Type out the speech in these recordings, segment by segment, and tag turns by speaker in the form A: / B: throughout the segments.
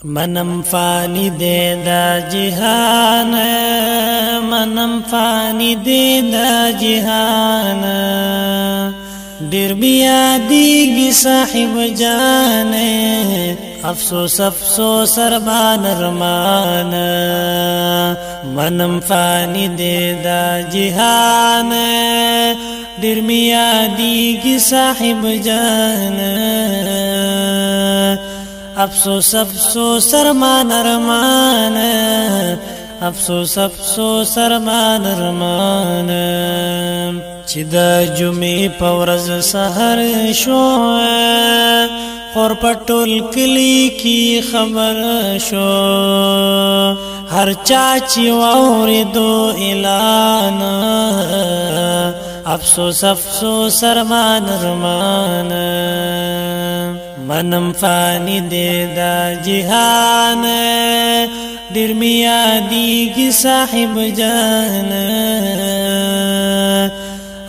A: منم فانی دے دا جہان منم فانی دے دا جہان ډیر بیا دیگی صاحب جان افسوس افسوس ارمان ارمان منم فانی دے دا جہان ډیر بیا دیگی صاحب جان افسوس افسوس ارمان ارمان افسوس افسوس ارمان ارمان چې د جمعې په ورځ سحر شو خور پټول کلی کی خبر شو هر چا چې واوریدو اعلان افسوس افسوس ارمان ارمان منم فانی دے دا جہان ډیر میادیږي صاحب جان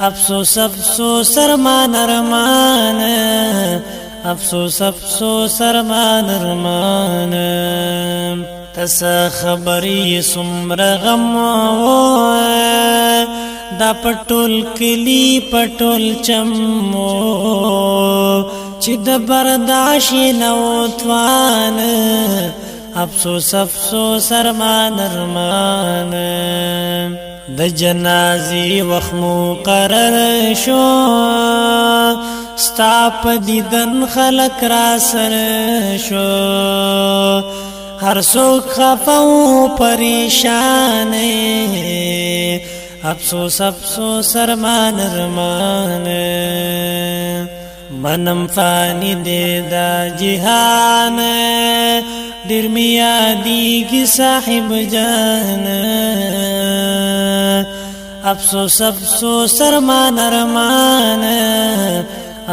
A: افسوس افسوس ارمان ارمان افسوس افسوس ارمان ارمان تس خبری سمر غم دا پټول کلی پټول چمو چې د برداشت نو توان افسوس افسوس ارمان ارمان د جنازي وخمو قرر شو ستا په دیدن خلق را سر شو هر څوک خفاو پریشان افسوس افسوس ارمان ارمان منم فانی دے دا جہان ډیر میادیږي صاحب جان افسوس افسوس ارمان ارمان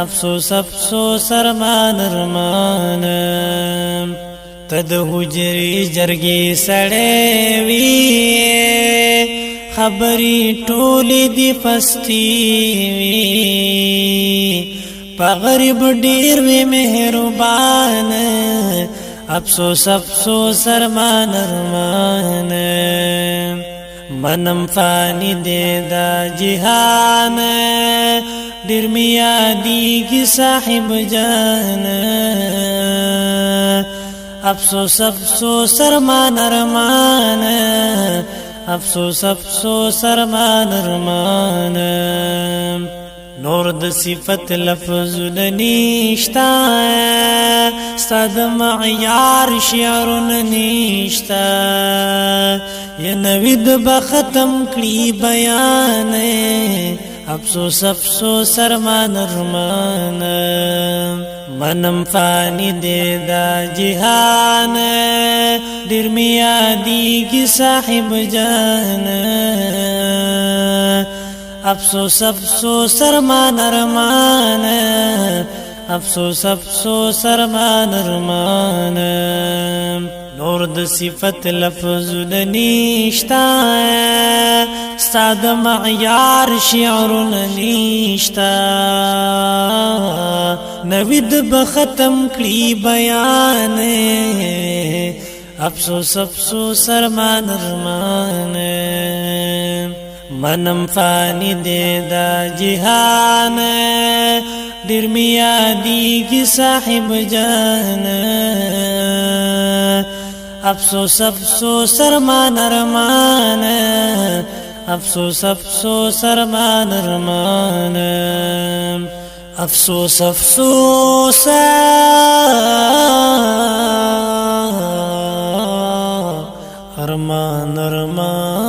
A: افسوس افسوس ارمان ارمان تد حجری جرگی سړې وی خبری ټولی دی پستی وی پا غریب ډیر وی مهربان افسوس افسوس ارمان ارمان منم فانی دے دا جہان ډیر میادیږي صاحب جان افسوس افسوس ارمان ارمان افسوس افسوس ارمان ارمان نور د صفت لفظ نشتا ستاد معیار شعرون نشتا یا نوید بختم کړي بیان افسوس افسوس ارمان ارمان منم فانی دے دا جہان ډیر میادیږي صاحب جان افسوس افسوس ارمان ارمان افسوس افسوس ارمان ارمان نور د صفت لفظ نشتا ستاد معیار شعرون نشتا نوید بختم کړي بیان افسوس افسوس ارمان ارمان منم فانی دے دا جہان ډیر میادیږي صاحب جان افسوس افسوس ارمان ارمان افسوس افسوس ارمان ارمان افسوس افسوس ارمان ارمان